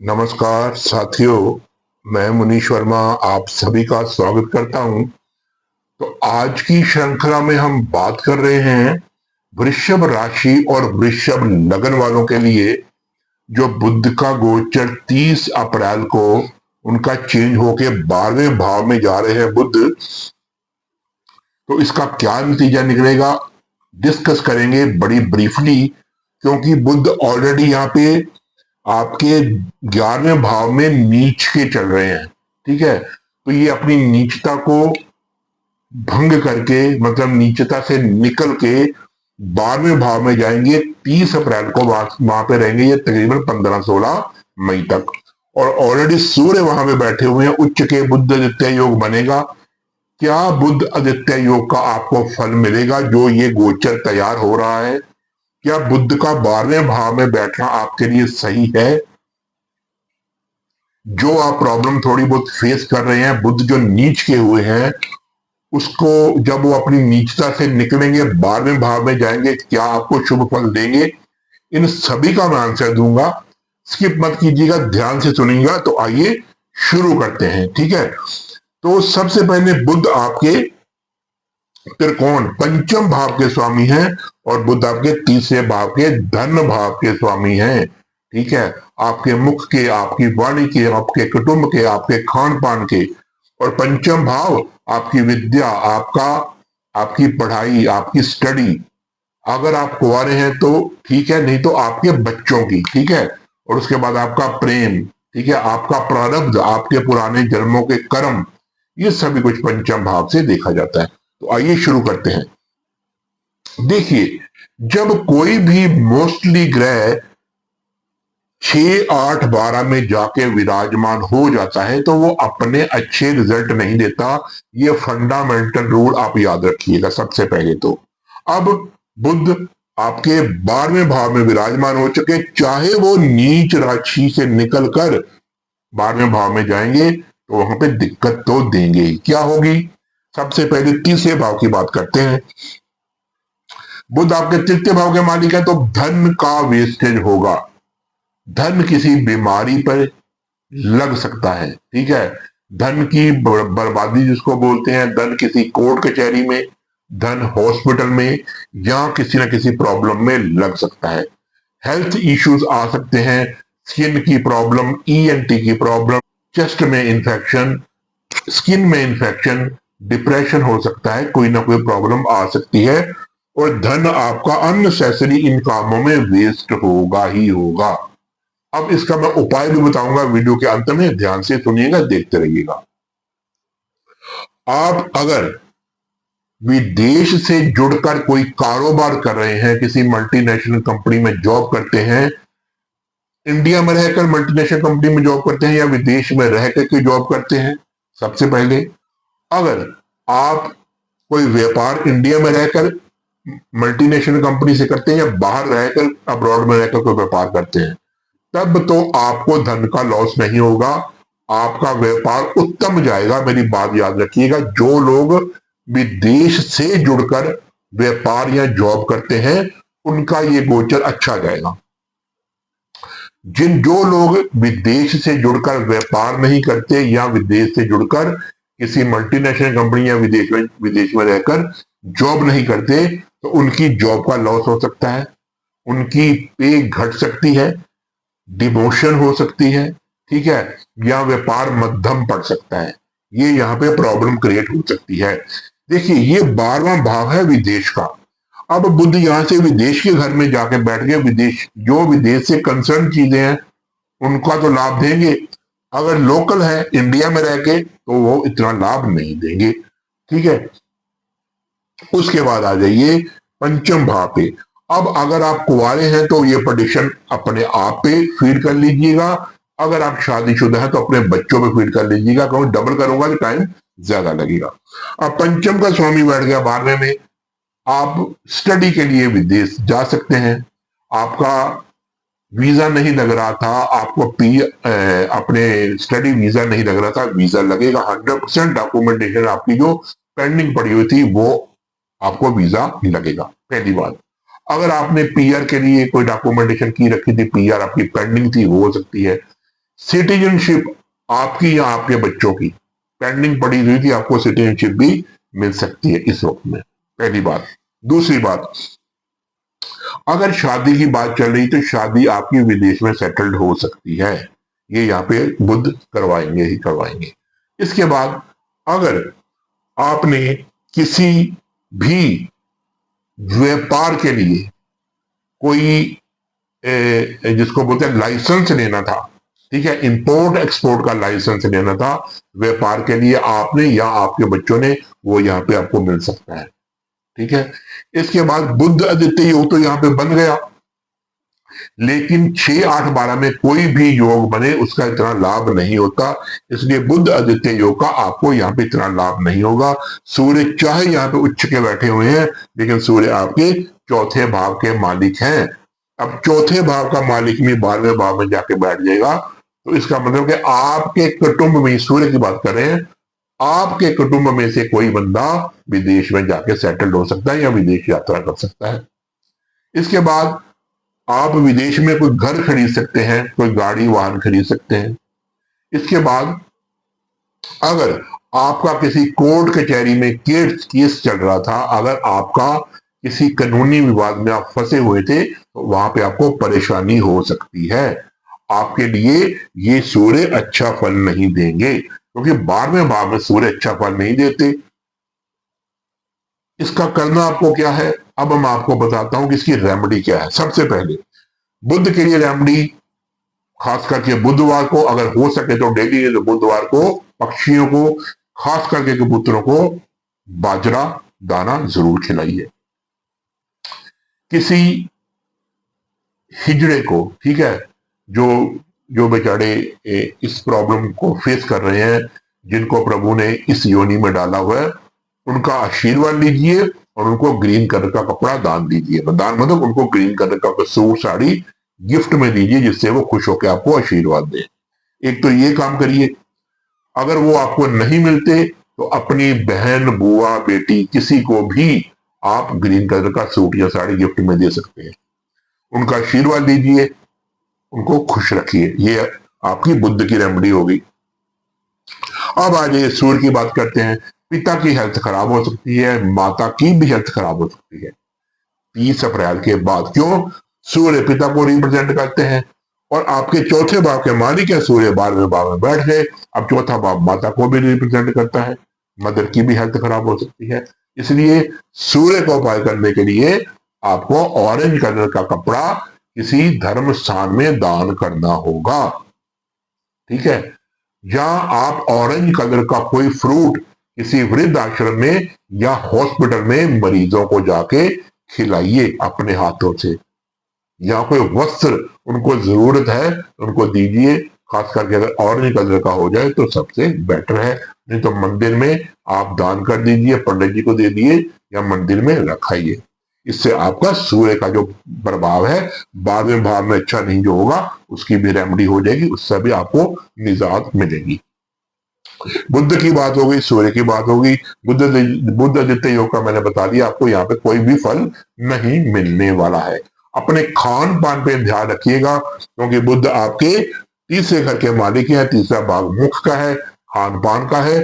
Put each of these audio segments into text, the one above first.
नमस्कार साथियों, मैं मुनीश वर्मा आप सभी का स्वागत करता हूं। तो आज की श्रृंखला में हम बात कर रहे हैं वृषभ राशि और वृषभ लगन वालों के लिए जो बुध का गोचर 30 अप्रैल को उनका चेंज होके 12वें भाव में जा रहे हैं बुध। तो इसका क्या नतीजा निकलेगा डिस्कस करेंगे बड़ी ब्रीफली, क्योंकि बुध ऑलरेडी यहाँ पे आपके 11वें भाव में नीच के चल रहे हैं। ठीक है, तो ये अपनी नीचता को भंग करके, मतलब नीचता से निकल के 12वें भाव में जाएंगे। 30 अप्रैल को वहां पे रहेंगे ये तकरीबन 15-16 मई तक। और ऑलरेडी सूर्य वहां पे बैठे हुए हैं, उच्च के बुध आदित्य योग बनेगा। क्या बुध आदित्य योग का आपको फल मिलेगा जो ये गोचर तैयार हो रहा है? क्या बुध का 12वें भाव में बैठना आपके लिए सही है? जो आप प्रॉब्लम थोड़ी बहुत फेस कर रहे हैं, बुध जो नीच के हुए हैं, उसको जब वो अपनी नीचता से निकलेंगे 12वें भाव में जाएंगे, क्या आपको शुभ फल देंगे? इन सभी का मैं आंसर दूंगा। स्किप मत कीजिएगा, ध्यान से सुनिएगा। तो आइए शुरू करते हैं। ठीक है, तो सबसे पहले बुध आपके त्रिकोण पंचम भाव के स्वामी हैं और बुध आपके तीसरे भाव के धन भाव के स्वामी हैं। ठीक है, आपके मुख के, आपकी वाणी के, आपके कुटुंब के, आपके खान पान के। और पंचम भाव आपकी विद्या, आपकी पढ़ाई, आपकी स्टडी। अगर आप कुंवारे हैं तो ठीक है, नहीं तो आपके बच्चों की। ठीक है, और उसके बाद आपका प्रेम। ठीक है, आपका प्रारब्ध, आपके पुराने जन्मों के कर्म, ये सभी कुछ पंचम भाव से देखा जाता है। तो आइए शुरू करते हैं। देखिए, जब कोई भी मोस्टली ग्रह 6, 8, 12 में जाके विराजमान हो जाता है तो वो अपने अच्छे रिजल्ट नहीं देता। ये फंडामेंटल रूल आप याद रखिएगा सबसे पहले तो। अब बुध आपके 12वें भाव में विराजमान हो चुके, चाहे वो नीच राशि से निकलकर 12वें भाव में जाएंगे तो वहां पे दिक्कत तो देंगे ही। क्या होगी? सबसे पहले तीसरे भाव की बात करते हैं। बुध आपके तृतीय भाव के मालिक है, तो धन का वेस्टेज होगा। धन किसी बीमारी पर लग सकता है। ठीक है, धन की बर्बादी जिसको बोलते हैं, धन किसी कोर्ट कचहरी में, धन हॉस्पिटल में, या किसी ना किसी प्रॉब्लम में लग सकता है। हेल्थ इश्यूज आ सकते हैं, स्किन की प्रॉब्लम, ईएनटी की प्रॉब्लम, चेस्ट में इंफेक्शन, स्किन में इंफेक्शन, डिप्रेशन हो सकता है, कोई ना कोई प्रॉब्लम आ सकती है। और धन आपका अननेसेसरी इन कामों में वेस्ट होगा ही होगा। अब इसका मैं उपाय भी बताऊंगा वीडियो के अंत में, ध्यान से सुनिएगा, देखते रहिएगा। आप अगर विदेश से जुड़कर कोई कारोबार कर रहे हैं, किसी मल्टीनेशनल कंपनी में जॉब करते हैं, इंडिया में रहकर मल्टीनेशनल कंपनी में जॉब करते हैं या विदेश में रहकर के जॉब करते हैं, सबसे पहले अगर आप कोई व्यापार इंडिया में रहकर मल्टीनेशनल कंपनी से करते हैं या बाहर रहकर अब्रॉड में रहकर कोई व्यापार करते हैं, तब तो आपको धन का लॉस नहीं होगा, आपका व्यापार उत्तम जाएगा। मेरी बात याद रखिएगा, जो लोग विदेश से जुड़कर व्यापार या जॉब करते हैं उनका ये गोचर अच्छा जाएगा। जो लोग विदेश से जुड़कर व्यापार नहीं करते या विदेश से जुड़कर किसी मल्टीनेशनल कंपनी या विदेश में रहकर जॉब नहीं करते, तो उनकी जॉब का लॉस हो सकता है, उनकी पे घट सकती है, डिमोशन हो सकती है। ठीक है, या व्यापार मध्यम पड़ सकता है। ये यहाँ पे प्रॉब्लम क्रिएट हो सकती है। देखिए, ये 12वां भाव है विदेश का। अब बुध यहां से विदेश के घर में जाके बैठ गए, जो विदेश से कंसर्न चीजें हैं उनका तो लाभ देंगे। अगर लोकल है इंडिया में रह के तो वो इतना लाभ नहीं देंगे। ठीक है, उसके बाद आ जाइए पंचम भाव पे। अब अगर आप कुंवारे हैं तो ये प्रेडिक्शन अपने आप पे फीड कर लीजिएगा, अगर आप शादीशुदा हैं तो अपने बच्चों पे फीड कर लीजिएगा, क्योंकि डबल करूंगा तो टाइम ज्यादा लगेगा। अब पंचम का स्वामी बैठ गया 12वें में, आप स्टडी के लिए विदेश जा सकते हैं। आपका वीजा नहीं लग रहा था, आपको अपने स्टडी वीजा नहीं लग रहा था, वीजा लगेगा। 100% डॉक्यूमेंटेशन आपकी जो पेंडिंग पड़ी हुई थी वो आपको वीजा लगेगा। पहली बात, अगर आपने पीआर के लिए कोई डॉक्यूमेंटेशन की रखी थी, पीआर आपकी पेंडिंग थी, वो हो सकती है। सिटीजनशिप आपकी या आपके बच्चों की पेंडिंग पड़ी हुई थी, आपको सिटीजनशिप भी मिल सकती है इस वक्त में, पहली बात। दूसरी बात, अगर शादी की बात चल रही तो शादी आपकी विदेश में सेटल्ड हो सकती है, ये यहाँ पे बुद्ध करवाएंगे ही करवाएंगे। इसके बाद अगर आपने किसी भी व्यापार के लिए कोई जिसको बोलते हैं लाइसेंस लेना था, ठीक है, इंपोर्ट एक्सपोर्ट का लाइसेंस लेना था व्यापार के लिए, आपने या आपके बच्चों ने, वो यहाँ पे आपको मिल सकता है, ठीक है। इसके बाद बुद्ध आदित्य योग तो यहाँ पे बन गया, लेकिन 6, 8, 12 में कोई भी योग बने उसका इतना लाभ नहीं होता, इसलिए बुद्ध आदित्य योग का आपको यहाँ पे इतना लाभ नहीं होगा। सूर्य चाहे यहाँ पे उच्च के बैठे हुए हैं, लेकिन सूर्य आपके चौथे भाव के मालिक हैं। अब चौथे भाव का मालिक भी 12वें भाव में जाके बैठ जाएगा, तो इसका मतलब कि आपके कुटुंब में, सूर्य की बात कर रहे हैं, आपके कुटुंब में से कोई बंदा विदेश में जाके सेटल्ड हो सकता है या विदेश यात्रा कर सकता है। इसके बाद आप विदेश में कोई घर खरीद सकते हैं, कोई गाड़ी वाहन खरीद सकते हैं। इसके बाद अगर आपका किसी कोर्ट कचहरी में केस चल रहा था, अगर आपका किसी कानूनी विवाद में आप फंसे हुए थे, तो वहां पे आपको परेशानी हो सकती है। आपके लिए ये सूर्य अच्छा फल नहीं देंगे, क्योंकि 12वें भाव में सूर्य अच्छा फल नहीं देते। इसका करना आपको क्या है, अब मैं आपको बताता हूं कि इसकी रेमेडी क्या है। सबसे पहले बुद्ध के लिए रेमेडी, खास करके बुधवार को अगर हो सके तो डेली, तो बुधवार को पक्षियों को, खास करके कबूतरों को बाजरा दाना जरूर खिलाइए। किसी हिजड़े को, ठीक है, जो जो बेचारे इस प्रॉब्लम को फेस कर रहे हैं, जिनको प्रभु ने इस योनि में डाला हुआ है, उनका आशीर्वाद लीजिए और उनको ग्रीन कलर का कपड़ा दान दीजिए। दान मतलब उनको ग्रीन कलर का सूट साड़ी गिफ्ट में दीजिए, जिससे वो खुश होकर आपको आशीर्वाद दे। एक तो ये काम करिए। अगर वो आपको नहीं मिलते तो अपनी बहन, बुआ, बेटी, किसी को भी आप ग्रीन कलर का सूट या साड़ी गिफ्ट में दे सकते हैं। उनका आशीर्वाद दीजिए, उनको खुश रखिए। ये आपकी बुद्ध की रेमेडी होगी। अब आ जाइए सूर्य की बात करते हैं। पिता की हेल्थ खराब हो सकती है, माता की भी हेल्थ खराब हो सकती है 30 अप्रैल के बाद। क्यों? सूर्य पिता को रिप्रेजेंट करते हैं और आपके चौथे भाव के मालिक है सूर्य, 12वें भाव में बैठ गए। अब चौथा भाव माता को भी रिप्रेजेंट करता है, मदर की भी हेल्थ खराब हो सकती है। इसलिए सूर्य को उपाय करने के लिए आपको ऑरेंज कलर का कपड़ा किसी धर्म स्थान में दान करना होगा, ठीक है। या आप ऑरेंज कलर का कोई फ्रूट किसी वृद्ध आश्रम में या हॉस्पिटल में मरीजों को जाके खिलाइए अपने हाथों से। या कोई वस्त्र उनको जरूरत है उनको दीजिए, खास करके अगर ऑरेंज कलर का हो जाए तो सबसे बेटर है। नहीं तो मंदिर में आप दान कर दीजिए, पंडित जी को दे दिए या मंदिर में रखाइए। इससे आपका सूर्य का जो प्रभाव है 12वें भाव में अच्छा नहीं जो होगा, उसकी भी रेमेडी हो जाएगी, उससे भी आपको निजात मिलेगी। बुद्ध की बात हो गई, सूर्य की बात हो गई। बुद्ध आदित्य योग का मैंने बता दिया आपको, यहाँ पे कोई भी फल नहीं मिलने वाला है। अपने खान पान पे ध्यान रखिएगा, क्योंकि बुद्ध आपके तीसरे घर के मालिक हैं। तीसरा भाग मुख का है, खान पान का है।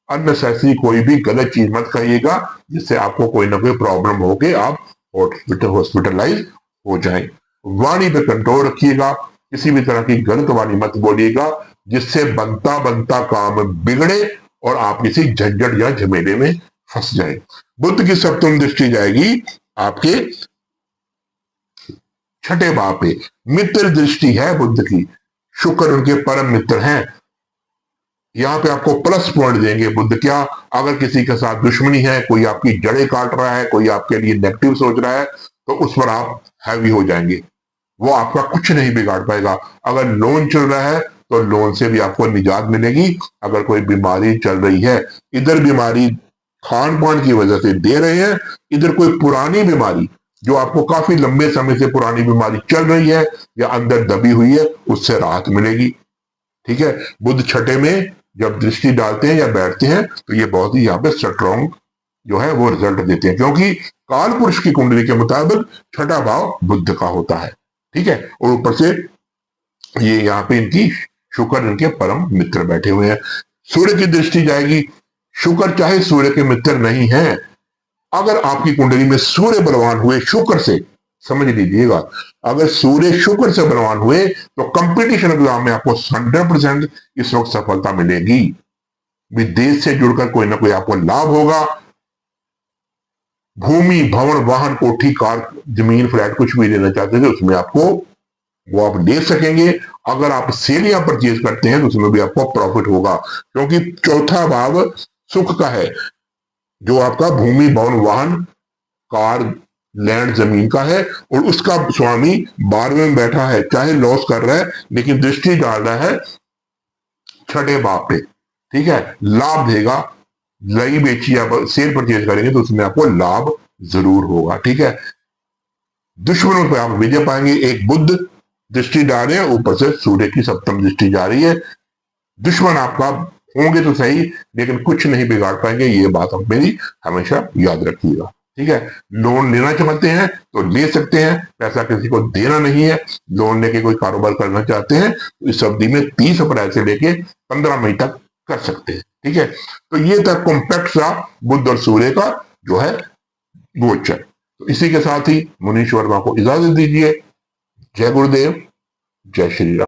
अननेसेसरी कोई भी गलत चीज मत खाइएगा, जिससे आपको कोई ना कोई प्रॉब्लम हो के आप हॉस्पिटलाइज हो जाए। वाणी पे कंट्रोल रखिएगा, किसी भी तरह की गलत वाणी मत बोलिएगा, जिससे बनता बनता काम बिगड़े और आप किसी झंझट या झमेले में फंस जाए। बुद्ध की सप्तम दृष्टि जाएगी आपके छठे भाव पे। मित्र दृष्टि है बुद्ध की, शुक्र उनके परम मित्र हैं। यहाँ पे आपको प्लस पॉइंट देंगे बुद्ध। क्या? अगर किसी के साथ दुश्मनी है, कोई आपकी जड़ें काट रहा है, कोई आपके लिए नेगेटिव सोच रहा है, तो उस पर आप हैवी हो जाएंगे, वो आपका कुछ नहीं बिगाड़ पाएगा। अगर लोन चल रहा है तो लोन से भी आपको निजात मिलेगी। अगर कोई बीमारी चल रही है, इधर बीमारी खान पान की वजह से दे रहे हैं, इधर कोई पुरानी बीमारी जो आपको काफी लंबे समय से पुरानी बीमारी चल रही है या अंदर दबी हुई है, उससे राहत मिलेगी, ठीक है। बुद्ध छठे में जब दृष्टि डालते हैं या बैठते हैं तो ये बहुत ही यहाँ पे स्ट्रॉन्ग जो है वो रिजल्ट देते हैं, क्योंकि काल पुरुष की कुंडली के मुताबिक छठा भाव बुद्ध का होता है, ठीक है। और ऊपर से ये यहाँ पे इनकी शुक्र इनके परम मित्र बैठे हुए हैं। सूर्य की दृष्टि जाएगी, शुक्र चाहे सूर्य के मित्र नहीं है, अगर आपकी कुंडली में सूर्य बलवान हुए शुक्र से, समझ लीजिएगा, अगर सूर्य शुक्र से बलवान हुए तो कंपटीशन एग्जाम में आपको 100% इस वक्त सफलता मिलेगी। विदेश से जुड़कर कोई ना कोई आपको लाभ होगा। भूमि, भवन, वाहन, कोठी, कार, जमीन, फ्लैट कुछ भी लेना चाहते थे उसमें आपको वो आप ले सकेंगे। अगर आप सेल या परचेज करते हैं तो उसमें भी आपको प्रॉफिट होगा, क्योंकि चौथा भाव सुख का है, जो आपका भूमि, भवन, वाहन, कार, लैंड, जमीन का है, और उसका स्वामी 12वें में बैठा है, चाहे लॉस कर रहा है लेकिन दृष्टि डाल रहा है छठे भाव पे, ठीक है, लाभ देगा। लई बेची आप सेल परचेज करेंगे तो उसमें आपको लाभ जरूर होगा, ठीक है। दुश्मनों पर आप विजय पाएंगे। एक बुध दृष्टि डाल रहे हैं, ऊपर से सूर्य की सप्तम दृष्टि जा रही है। दुश्मन आपका होंगे तो सही लेकिन कुछ नहीं बिगाड़ पाएंगे, ये बात आप मेरी हमेशा याद रखिएगा, ठीक है। लोन लेना चाहते हैं तो ले सकते हैं, पैसा किसी को देना नहीं है। लोन लेके कोई कारोबार करना चाहते हैं तो इस अवधि में 30 अप्रैल से लेके 15 मई तक कर सकते हैं, ठीक है। तो ये था कॉम्पैक्ट सा बुध और सूर्य का जो है गोचर। तो इसी के साथ ही मुनीश वर्मा को इजाजत दीजिए। जय गुरुदेव, जय श्री राम।